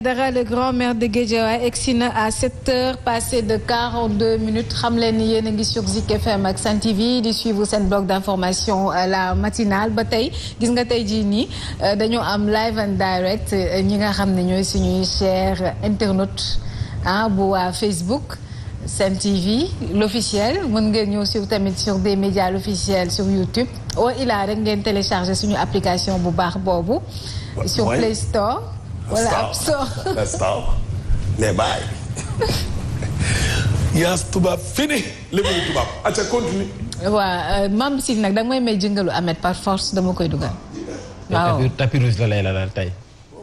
Dara le grand maire de Guédiawaye egsi na à 7h passé de 42 minutes xam leen ni yéen a ngi sur Zik FM ak Sen TV di suivre seen bloc d'information la matinale ba tey gis nga tey jii nii dañoo am live and direct ñi nga xam ne ñooy suñuy chers internautes bu waa Facebook Sen TV l'officiel mën ngeen ñëw suivre tamit sur des médias l'officiel sur YouTube ilaa rek ngeen télécharger suñu application bu baax boobu sur Play Store wala App Store les baay yaas tubaab fini léegi tubaab acca continue waaw mam si nag danga may jëngalu Ahmed par force dama koy dugal waaw tapis rouge la lay la daal tey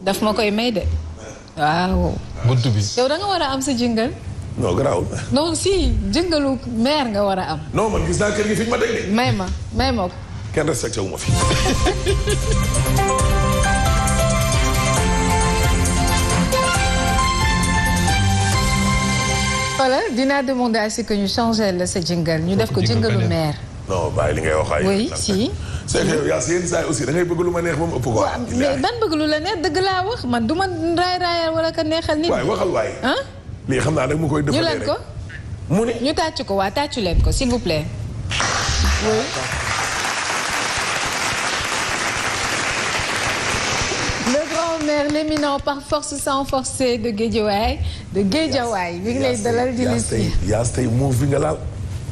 daf ma koy may de waaw buntu bi yow da nga war a am sa jëngal non garaawul non si jëngalu maire nga war a am non man gis naa kër gi fi ñu ma teg de may ma ko kenn respecté wu ma fi voilà dinaa demander à ce que ñu changer la sa jingle ñu def ko jinglu maire. non bàyyi li ngay wax ay. oui si. c'est que yow yaa si yenn saa yi aussi da ngay bëgg lu ma neex ba mu ëpp quoi. mais ban bëgg lu la neex dëgg laa wax man du ma raayal wala ka neexal nit. waay waxal waay. lii xam naa nag mu koy. ñu leen ko mu ne ñu tàcc ko waa tàccu leen ko s'il vous plaît. oui. le grand maire l'éminent par force sans forcer de Guédiawaye mi ngi lay dalal di li yaas tey moo fi nga laal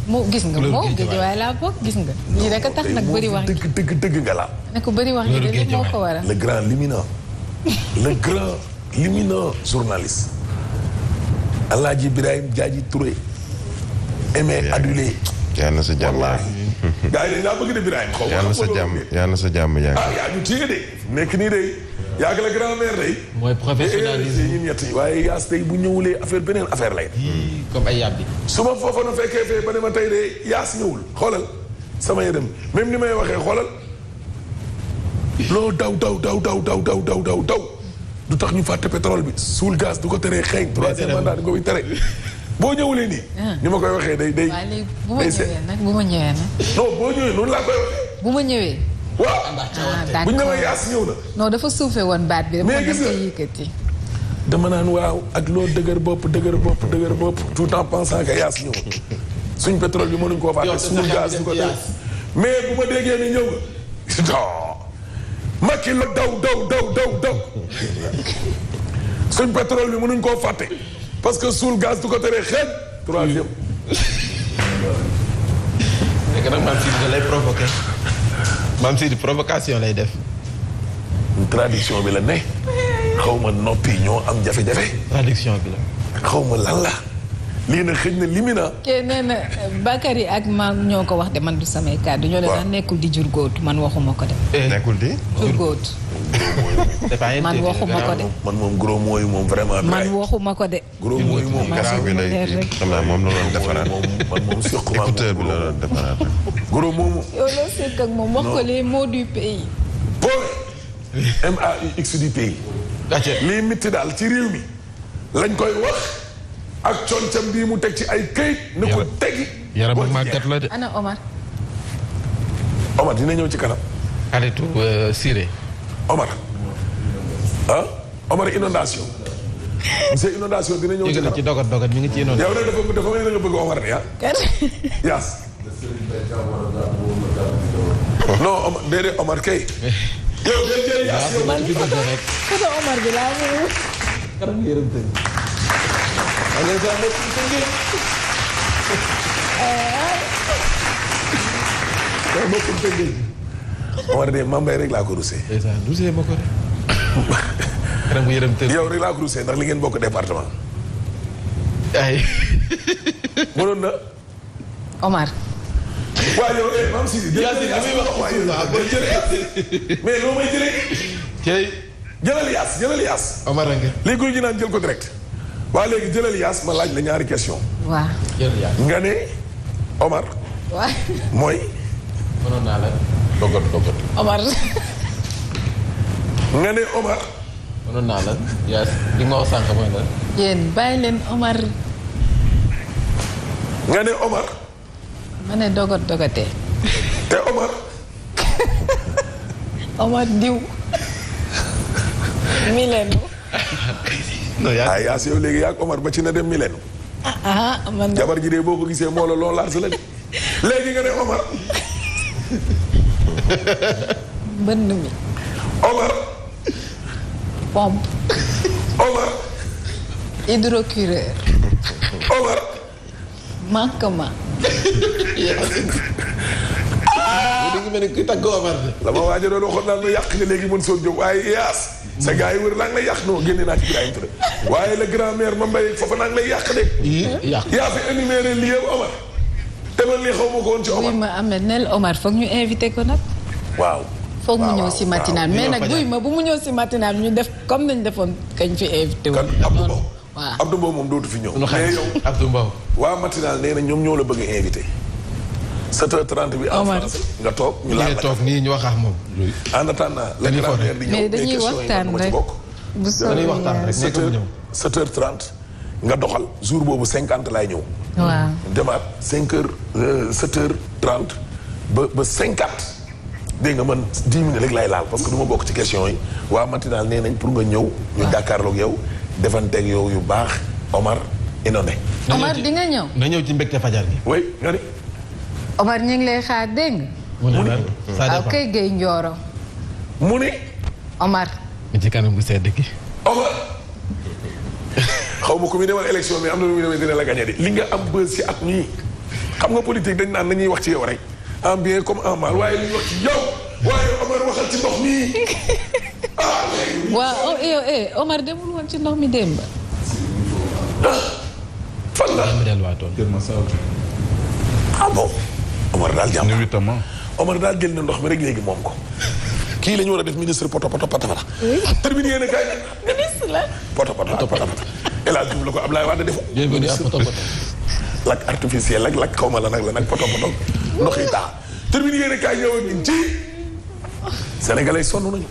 moo gis nga moo Guédiawaye laa bokk gis nga lii rek a tax nag bëri wax dëgg nga laal ne ko bëri wax ji de moo ko waral le grand l'éminent journaliste Alaaji Ibrahima Diadji Touré aimé adulé yaa na sa jàmm gars yi dañ laa bëgg de Ibrahima xaw yaa na sa jàmm yaa ñu téye de nekk nii de yaa ngi la grand mère day mooy professionnalisme ñun ñett yi waaye yaas tey bu ñëwulee affaire beneen affaire lay comme ay yàbbi su ma foofa na fekkee fee ba ne ma tey de yaas ñëwul xoolal sama yedem même ni may waxee xoolal loo daw du tax ñu fàtte pétrole bi suul gaz du ko teree xeeñ troisième mandat du ko fi tere boo ñëwulee nii ni ma koy waxee day waaw léegi bu ma ñëwee nag non boo ñëwee noonu laa koy waxee bu ma ñëwee waaw bu ñu ñëwee yaas ñëw na non dafa suufee woon baat bi mais gis nga yëkkati dama naan waaw ak loo dëgër bopp tout en pensant que yaas ñëw suñ pétrole bi mënuñ koo fàtte suñu gaz du ko tere mais bu ma déggee ni ñëw nga Macky la daw suñ pétrole bi mënuñ koo fàtte parce que suul gaz du ko tere xeeñ troisième léegi nag maam Sidi da lay provoqué maam Sidi provocation lay def traduction bi la ne xaw ma noppi ñoo am jafe-jafe traduction bi la xaw ma lan la lii na xëj na limina kee nee na Bakary ak maam ñoo ko wax de man du samay kàddu ñoo leen nekkul di jur góotu man waxuma ko de nekkul di jur góotu man waxuma ko de man moom gros mooy moom vraiment man waxuma ko de gros mooy moom garaaw bi lay xam naa moom la doon defaraat man moom surtout écouteur bi la doon defaraat gros moomu yow loo sekk ak moom wax ko les mots du pays MAUX du pays lii mitti daal ci réew mi lañ koy wax ak concam bii mu teg ci ay këyit na ko tegi yaram màggat la de ana Omar dina ñëw ci kanam xaritu Siré Omar inondation monsieur inondation dina ñëw ci kanam ci dogat mi ngi ci inondation yow nag dafa mel nga bëgg Omar ni yaas non Omar déedéet Omar kay yow del jël yaas yow man photo Omar bi laa mu kanam yërëm tëj Omar de Mambay rek laa ko rusee. rusee ma ko de. kanam bu yërëm tëj yow rek laa ko rusee ndax li ngeen bokk département. ay. mënoon na. Omar. waaw yow maam Sidi. mais loo may jëlee. jëlal yaas. Omar nga. léegi ñu naan jël ko direct. waa léegi jëlal yaas ma laaj la ñaari question waaw jël yaas nga ne Omar. waaw mooy. mënoon naa la dogot. Omar. nga ne Omar. mënoon naa la yaas li ma wax sànq mooy la. yéen bàyyi leen Omar. nga ne Omar. ma ne dogotee. te Omar. Omar diw. mi leen non Yaas yow léegi yaa ak Omar ba ci na dem mi leen. man jabar ji de boo ko gisee moo la lool laal sa la de léegi nga ne Omar. mbënd mi. Omar. pompe. Omar. hydrocureur. Omar. manquement. léegi mel ni ki tàgg Omar de. la ma waaj a doon waxoon naan ma yàq nga léegi mën soo jóg waaye Yaas. sa gars yi wër naa ngi lay yàq non génne naa ci Ibrahima Touré waaye le grand maire ma mbay foofa naa ngi lay yàq de. yàq yaa fi énuméré lii yëpp Omar. te man lii xaw ma ko woon ci Omar. buy ma amee nel Omar foog ñu invité ko nag. waaw. foog mu ñëw si matinal mais nag buy ma bu mu ñëw si matinal ñu def comme nañ defoon kañ fi invité wu. kan Abdou Mbow. waaw Abdou Mbow moom dootu fi ñëw. mais yow Abdou Mbow. waa matinal nee na ñoom ñoo la bëgg a invité. 7h30 bi en Omar. français nga toog ñu laal la toog nii ñu wax ak moom. en attendant la grand maire di ñëw mais dañuy waxtaan rek bu soobee waxtaan rek. 7h30 nga doxal jour boobu 50 laay ñëw. waaw demaat 7h30 ba 50 dégg nga man 10 minutes rek laay laal parce que du ma bokk ci question yi waa matinal nee nañ pour nga ñëw. ñu jàkkaarloog yow defanteeg yow yu baax Omar inondé. Omar di nga ñëw. na ñëw ci mbégte fajar gi. oui nga ni. Omar ñu ngi lay xaar dégg nga. mu ne waaw kay Guèye Ndioro. mu ni. Omar. mi ci kanam bu sedd gi. Omar. xaw ma ku muy demal élection mais am na lu muy demee dina la gagné de li nga am bës ci at mii xam nga politique dañ naan nañuy wax ci yow rek en bien comme en mal waaye li ñuy wax ci yow waaye Omar waxal ci ndox mi ah léegi. waaw yow Omar demul woon ci ndox mi démb. fan la. ah bon. Omar daal jàmm Omar daal jël na ndox mi rek léegi moom ko. kii la ñu war a def ministre poto poto patapata. terminé yéen a kaay. ministre la. poto poto patapata. El Hadj Diouf la ko Ablaye Wade defu. lakk artificiel lakk xaw ma la nag poto poto ndox yi taa. terminé yéen a kaay ñëw ak ñun ci. Sénégalais sonn nañu.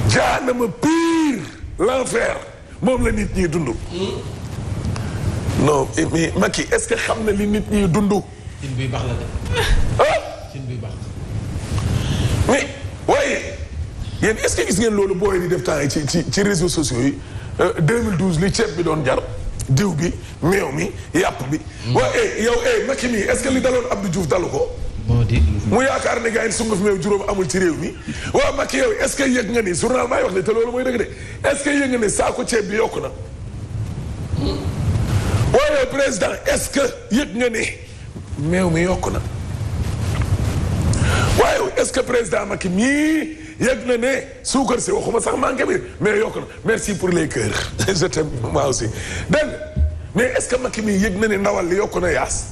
jahannama pire l'enfer moom la nit ñi dund. non mais Macky est-ce que xam na li nit ñi dund. cin buy baax la de. ah. cin buy baax. mais waaye yéen est-ce que gis ngeen loolu booy di def temps yi ci réseaux sociaux yi 2012 li ceeb bi doon jar diw bi meew mi yàpp bi. waaye yow Macky mii est-ce que li daloon Abdou Diouf dalu ko. moo di. mu yaakaar ne gars yi sunguf meew juróom amul ci réew mi waaw Macky yow est-ce que yëg nga ni journal maay wax ne te loolu mooy dëgg de est-ce que yëg nga ni saako ceeb bi yokku na. waaye président est-ce que yëg nga ni meew mi yokku na. waaye est-ce que président Macky mii yëg na ne suukar si waxuma sax manqué bi mais yokk na merci pour les cœurs je t'aime moi aussi dégg mais est-ce que Macky mii yëg na ne ndawal li yokk na yaas.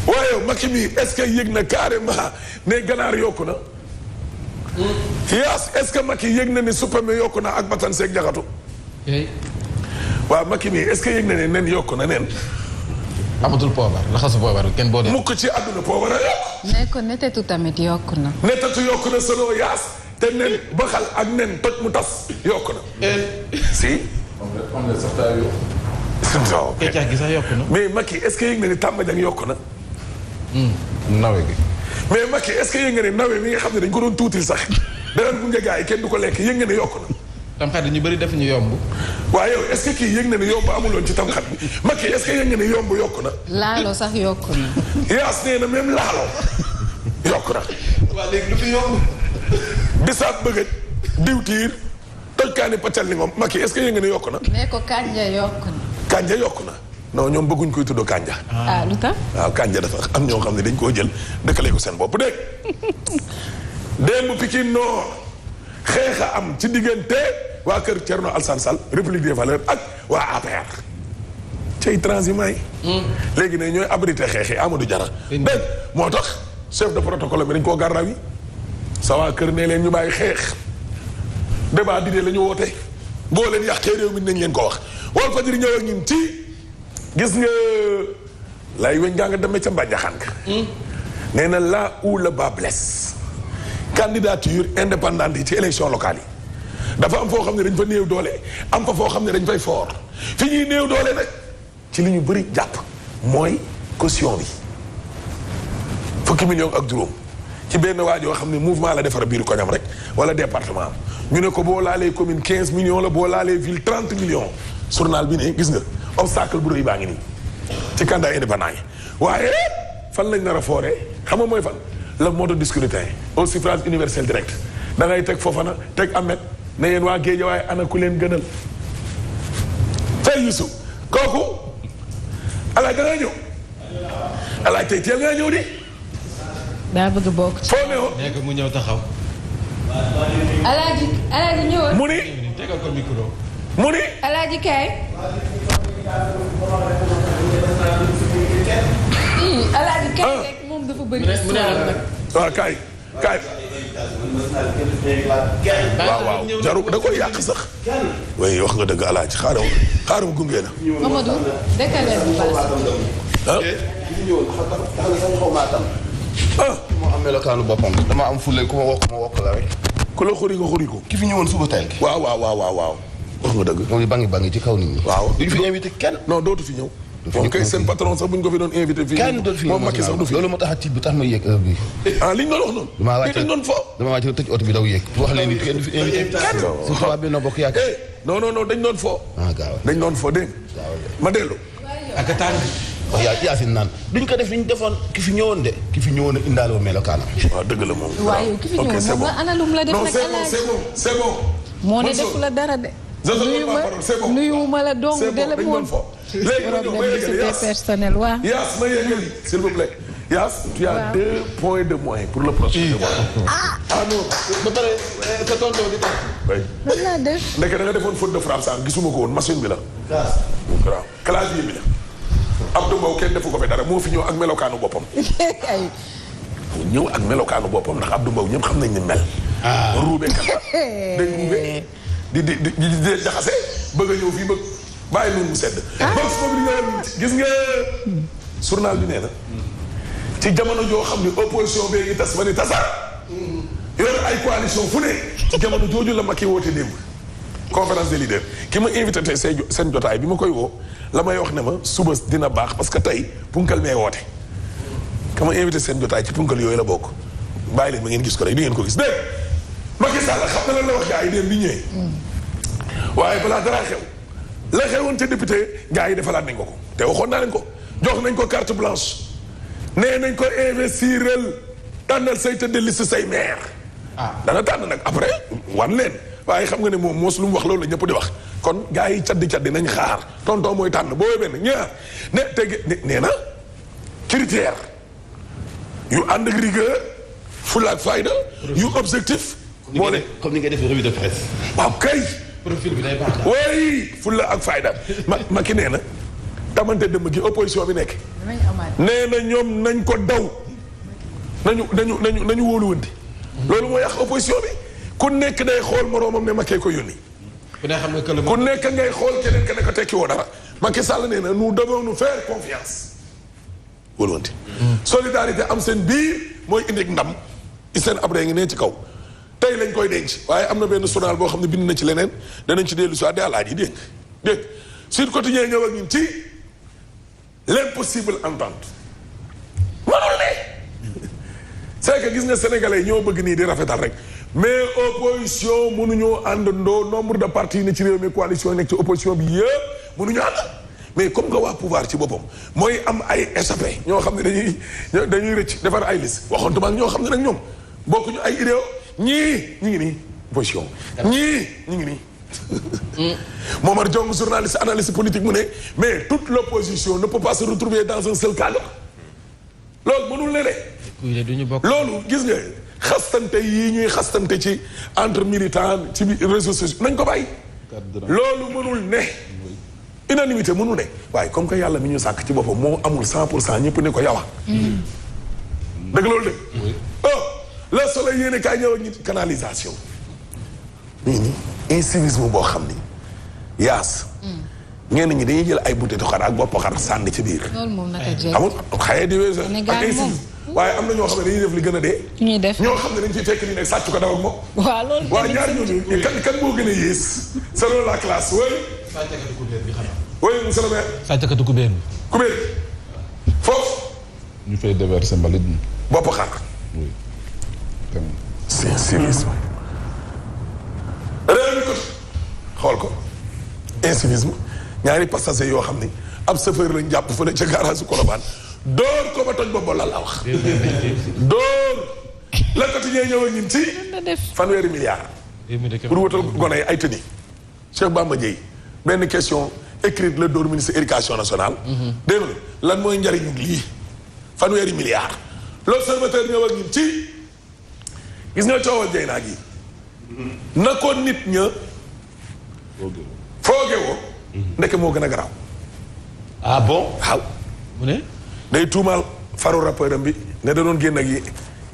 waaye Macky mii est-ce que yëg na carrément ne ganaar yokku na. yaas est-ce que Macky yëg na ne suppame yokku na ak batan seeg jaxatu. waaw Macky mii est-ce que yëg na ne nen yokku na nen. amatul poobar laxasu poobar kenn boo dee. mukk ci àdduna poobar a yokk. ne ko netetu tamit yokku na. netetu yokku na selon yaas te nen baxal ak nen toj mu tas yokku na. si. non kecax gi sax yokku na. mais Macky est-ce que yëg na ni Tamba Dieng yokku na. nawe gi. mais Macky est-ce que yëg nga ne nawe mi nga xam ne dañ ko doon tuutil sax danañ gunge gars yi kenn du ko lekk yëg nga ne yokku na. tamxarit ñu bëri def ñu yomb. waaye yow est-ce que kii yëg na ne yomb amuloon ci tamxarit bi Macky est-ce que yëg nga ne yomb yokku na. laalo sax yokku na. yaas nee na même laalo yokku na. waa léegi lu fi yomb. bisaab bëggëj diwtiir tojkaani paccal ni moom Macky est-ce que yëg nga ne yokku na. ne ko kanja yokku na. kanja yokku na non ñoom bëgguñ koy tuddoo kanja. ah lu tax. waaw kanja dafa am ñoo xam ne dañ koo jël dëkkale ko seen bopp dégg démb Pikine Nord xeexa am ci diggante waa kër Thierno Alassane Sall République des Valeurs ak waa APR cay transhumants yi. léegi ne ñooy abrité xeex yi Amadou Diarra. dégg moo tax chef de protocole bi dañ koo garraw yi sa waa kër ne leen ñu bàyyi xeex débat d'idées la ñu woote boo leen yàqee réew mi nañ leen ko wax Walfadjri ñëw ak ñun ci gis nga lay weñ ngaa nga demee ca Mbànjaxaan ka nee na là où le bas blesse candidature indépendante yi ci élection locale yi dafa am foo xam ne dañ fa néew doole am fa foo xam ne dañ fay fort fi ñuy néew doole nag ci li ñu bëri jàpp mooy caution bi 10 millions ak juróom ci benn waa joo xam ne mouvement la defar biir koñam rek wala département ñu ne ko boo laalee commune 15 millions la boo laalee ville 30 millions journal bi ne gis nga obstacle bu rëy baa ngi nii ci candidat indépendant yi waaye fan lañ nar a fooree xam nga mooy fan le mode du scrutin au suffrage universel direct da ngay teg Fofana teg Ahmed ne yéen waa Guédiawaye ana ku leen gënal tey Youssou kooku alaaj da ngaa ñëw alaaj tey teel ngaa ñëw di daa bëgg bokk ci. foo ne woon nekk mu ñëw taxaw. alaaji ñëwoon. mu ni tegal ko micro. mu ni alaaji kaay. alaaji kaay rek moom dafa bëri histoire nag. waaw kaay waaw jaru da koy yàq sax way wax nga dëgg alaaji xaaral gunge la Mamadou décalé bu ah moo am melokaanu boppam dama am fulle ku ma wokk la rek ku la xuri nga xuri ko ki fi ñëwoon suba teel waaw wax nga dëgg moom di bangi ci kaw nit ñi waaw duñu fi invité kenn non dootu fi ñëw moom kay seen patron sax buñ ko fi doon invité fii kenn dootu fi moom Macky sax du fi loolu moo tax a tiit bi tax ma yéeg heure bi ah liñ doon wax noonu dañ doon fo dama wàcc tëj oto bi daw yéeg wax leen ni kenn du fi invité kenn surtout waa Benno Bokk Yaakaar non dañ doon fo gaaw dañ doon fo dégg ma dellu ak tàng. wax Yacine naan duñ ko def li ñu defoon ki fi ñëwoon de ki fi ñëwoon a indaale wu melokaanam waaw dëgg la moom waaye ki fi ñëwoon moom la analum la def non nag alaaji c'est bon moo ne defu la dara de. nuyuma la dong de la moom problème bi c'était personnel waaw. Yaas ma yeggali s'il vous plaît. Yaas tu as 2 points de moins pour le prochain devoir. ah non. ba pare sa tonton di tax. oui. lan laa def. ndeke da nga defoon faute de frappe sax gisuma ko woon machine bi la. waaw clavier bi la. Abdou Mbow kenn defu ko fi dara moo fi ñëw ak melokaanu boppam. ay. ñëw ak melokaanu boppam ndax Abdou Mbow ñëpp xam nañ ni mel. ruube kat day ruube di jaxase bëgg a ñëw fii bëgg bàyyi noonu mu sedd. box boobu di nga gis nga journal bi nee na. ci jamono joo xam ne opposition bee ngi tas ba ni tasaar. yor ay coalition fu ne. ci jamono jooju la Macky woote démb. conférence des leaders ki ma invité tey seen jotaay bi ma koy woo la may wax ne ma suba dina baax parce que tey punkal mee woote. ka ma invité seen jotaay ci punkal yooyu la bokk bàyyi leen ma ngeen gis ko rek di ngeen ko gis dégg Macky Sall xam na lan la wax gars yi démb bi ñëwee. waaye balaa dara xew la xewoon ca député gars yi defalaat nañ ko te waxoon naa leen ko jox nañ ko carte blanche nee nañ ko investirel tànnal say tëdd liste say maire. dana tànn nag après wan leen. waaye xam nga ne moom moos lu mu wax loolu la ñëpp di wax kon gars yi caddi nañ xaar tonton mooy tànn boo benn ñaar ne tege nee na critère yu ànd ak rigueur fulla ak fayda yu objectif. moo ne comme ni nga def revue de presse. waaw kay. profil bi day baax daal. oui fulla ak fayda ma ki nee na tamante dëmm gi opposition bi nekk. nee na ñoom nañ ko daw nañu wóoluwante. loolu moo yàq opposition bi. ku nekk day xool moroomam ne Macky ko yónni. ku ne xam nga que ku nekk ngay xool keneen ka ne ko tekki woo dara Macky Sall nee na nous devons nous faire confiance. wóoluwante. solidarité am seen biir mooy indi ndam seen abré ngi ne ci kaw tey lañ koy denc waaye am na benn journal boo xam ne bind na ci leneen danañ ci dellu si waat alaaji yi dégg Sud Quotidien ñëw ak ñun ci l'impossible entente. mënul ne c'est que gis nga sénégalais ñoo bëgg nii di rafetal rek. mais opposition mënuñoo àndandoo nombre de partis yi ne ci réew mi coalition yi nekk ci opposition bi yëpp mënuñu ànd mais comme que waa pouvoir ci boppam mooy am ay échappé ñoo xam ne dañuy rëcc defar ay liste waxoontuma ak ñoo xam ne nag ñoom bokkuñu ay idéo ñii ñu ngi nii opposition ñii ñu ngi nii Momar Diong journaliste analyste politique mu ne mais toute l'opposition ne peut pas se retrouver dans un seul cadre loolu mënul ne de loolu gis nga xastante yii ñuy xastante ci entre militants ci réseaux sociaux nañ ko bàyyi loolu mënul ne unanimité mënul ne waaye comme que yàlla mi ñu sàkk ci boppam moo amul 100% ñëpp ne ko yawa dëgg loolu dëgg oh le soleil yéene kaay ñëw ak ñi canalisation nii nii incivisme boo xam ni yaas ñenn ñi dañuy jël ay butéetu xar ak bopp xar sànni ci biir amul xaye di weesu ak incivisme waaye am na ñoo xam ne dañuy def li gën a dee. ñuy def ñoo xam ne dañ ciy fekk ni nekk sàcc ko daw ak moom. waaw loolu waaw ñaar ñooñu kan moo gën a yées. selon la classe oui. sàccakatu kubéer bi xanaa. oui monsieur le maire. sàccakatu kubéer bi. kubéer foofu. ñu fay déverser mbalit mi. bopp xar. oui. c'est civisme. réew mi ko xool ko incivisme ñaari passager yoo xam ni ab chauffeur lañ jàpp fële ca garage su Colobane dóor ko ba toj ba boolal la wax. dóor la ko tijjee ñëw ak ñun ci fanweeri milliards. pour wutal gone yi ay tëni. Cheikh Bamba Dièye benn question écrite la dóor ministre éducation nationale. dégg nga lan mooy njariñu lii fanweeri milliards. l'observateur ñëw ak ñun ci gis nga coowal jey naa gi na ko nit ña fooge woo ndeke moo gën a garaaw. ah bon waaw mu ne day tuumaal faru rappeur am bi ne da doon génn ak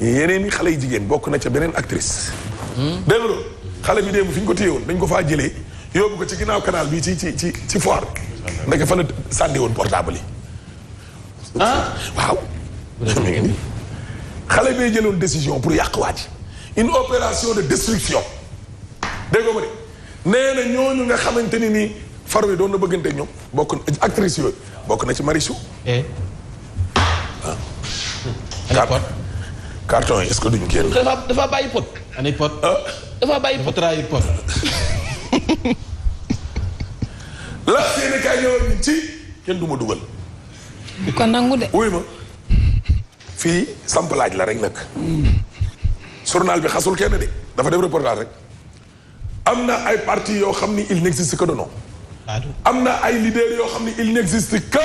yeneen i xale yu jigéen bokk na ca beneen actrice. dégg nga loolu xale bi démb fi ñu ko téye woon dañ ko faa jëlee yóbbu ko ci ginnaaw canal bi ci foire ndeke fa la sànni woon portable yi. ah waaw. mi ngi nii xale bee jëloon décision pour yàq waa ji une opération de destruction dégg nga ma de nee na ñooñu nga xamante ni nii faru yi doon na bëggante ñoom bokk na actrice yooyu bokk na ci Marichou. pot carton yi est-ce que duñu génn. dafa bàyyi pot. ani pot. dafa bàyyi pot trahir pot. la seeni kaay ñëwoon ci kenn du ma dugal. du ko nangu de. wuy ma fii samp laaj la rek nag. journal bi xasul kenn de dafa def reportage rek. am na ay partis yoo xam ni il n'existe que de nom. am na ay leaders yoo xam ni il n'existe que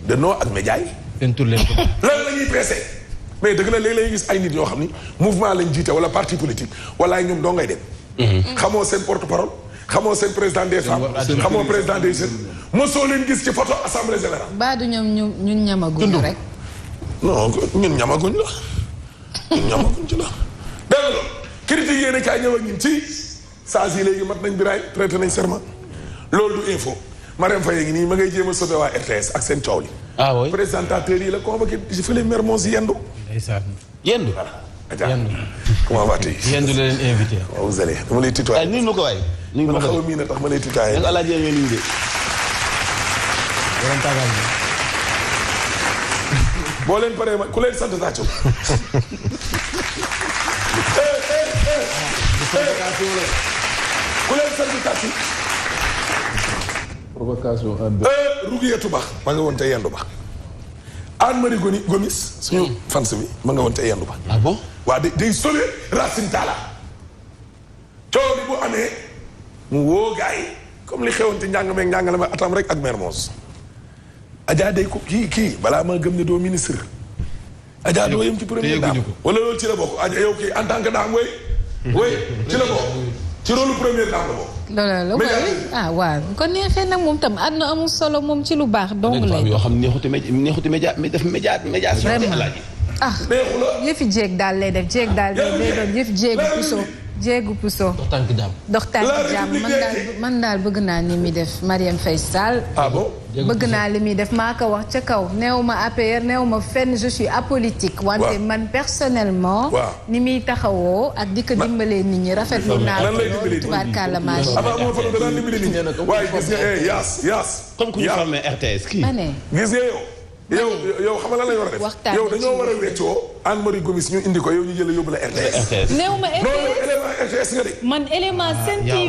de nom ak média yi. pentur leen ko. lan la ñuy pressé mais dëgg la léeg-léeg gis ay nit yoo xam ni mouvement lañ jiite wala parti politique wala ay ñoom doo ngay dem. xamoo seen porte parole xamoo seen président des femmes xamoo président des jeunes mosoo leen gis ci photo assemblée générale. baa du ñoom ñun ñamaguñu rek. non ñun ñamaguñ la ñun ñamaguñ ci la. dégg nga loolu critique yéen a kaay ñëw ak ñun ci saa si léegi mat nañ biraay traité nañ serment loolu du info Marème Faye ngi nii ma ngay jéem a sauver waa RTS ak seen coow li. ah oui présentateur yi la convoqué ci fële Mermoz yendu. ndeysaan. yendu. yendu comment va-t-il. yendu la leen invité. waaw vous allez dama lay tutoyer. nuyu ma ko waay. nuyu ma man ko xaw a miin a tax ma lay tutoyer. nag Alaaji ñoo nuyu de. boo leen paree ma ku leen sant tàccu. ku leen sant tàccu. provocation Rougiyatou Ba ma nga woon te yendu ba. Anne-Marie Gomis suñu fans bi ma nga woon te yendu ba. ah bon. waa day sauver Racine Talla. coow li bu amee mu woo gars yi comme li xewoon ci njàng meeg njàngale ma atam rek ak Mermoz. Adja day ko kii balaa ma gëm ne doo ministre. Adja doo yem ci premier dame wala loolu ci la bokk Adja yow kii en tant que dame way ci la bokk ci rôle première dame la bokk. loolu ah waaw ko neexee nag moom tam àdduna amul solo moom ci lu baax dong lay. yoo xam ne neexuti média def média. vraiment ah neexu la. yëfi jéeg daal lay def jéeg daal day doon yëf jéegu puso. dox tànk jàmm. dox tànk jàmm man daal bëgg naa ni muy def Marième Faye Sall. ah bon. bëgg naa li muy def maa ko wax ca kaw néew ma APR néew ma fenn je suis apolitique. wante man personnellement. ni muy taxawoo ak di ko dimbalee nit ñi rafetlu naa ko loolu tubaarkàlla macha allah. avant moo fa doon dimbali nit ñi waaye gis nga yaas. comme ku ñu formé RTS kii. gis nga yow xam nga lan la ñu war a def. waxtaan yow dañoo war a weccoo Anne-Marie Gomis ñu indi ko yow ñu jël yóbbu la RTS. néew ma non élément RTS nga de. man élément Sen TV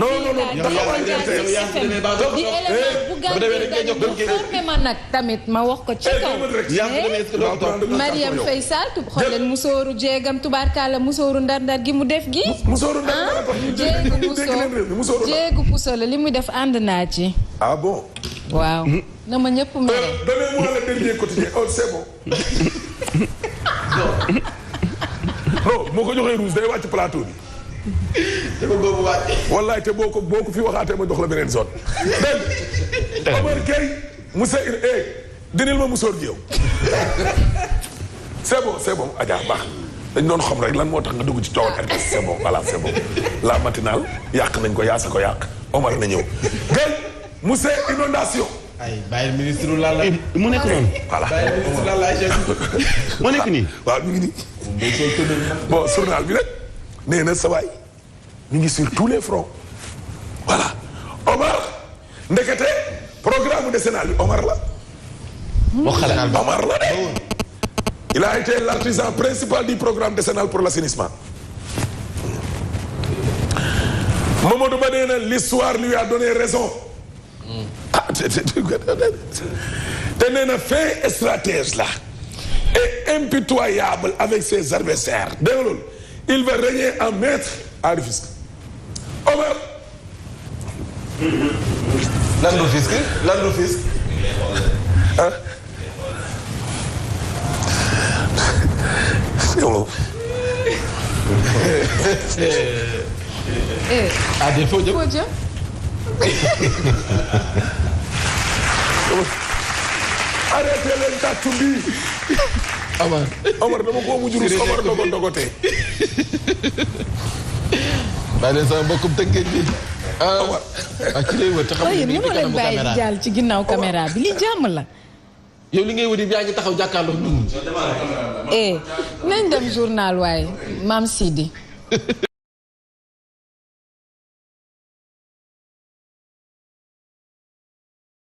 di élément bu gàllankoor formé ma nag tamit ma wax ko ci kaw. Marième Faye Sall xool leen musóoru jéegam tubaarkàlla musóoru ndar-ndar gi mu def gi. musóoru ndar jéegu puso la li mu def ànd naa ci. ah bon. waaw. na ma ñëpp mere. donnez-moi le dernier quotidien oh c'est bon. non moo ko joxee rouge day wàcc plateau bi. te ko boobu wàcce. wallaay te boo ko fi waxaatee ma jox la beneen zone. dégg nga Omar Gueye Moussa dinil ma musóor gi yow. c'est bon Adja baax dañ doon xam rek lan moo tax nga dugg ci coowal RTS c'est bon voilà c'est bon la matinale yàq nañ ko yaasa ko yàq Omar na ñëw. Gueye Moussa inondation. ay bàyyi ministre Lalla. mu nekk noonu. voilà bàyyi ministre Lalla mu nekk nii. waaw mi ngi nii. bon journal bi nag nee na sa waay mi ngi sur tous les fronts voilà Omar ndekete programme décennal bi Omar la. moo xalaat Omar la de. Il a été l'artisan principal du programme décennal pour l'assainissement. Mamadou Ba nee na l'histoire lui a donné raison. te nee na fin stratège là et impitoyable avec ses adversaires. dégg nga loolu il va régner en maître à Rufisque. Omar. lan Rufisque lan Rufisque. ah. ah déet foo jëm. foo jëm. arrêté leen tàccu bii. Omar dama ko mujj rus Omar dogotee. bàyyi leen sama mbokkum tënkee bi. Omar. ci lay wër te xam nga ni mu leen bàyyi jàll ci ginnaaw caméra bi li jàmm la. yow li ngay wër yaa ngi taxaw jàkkaarloo nit ñi. nañ dem journal waaye Mame Sidi.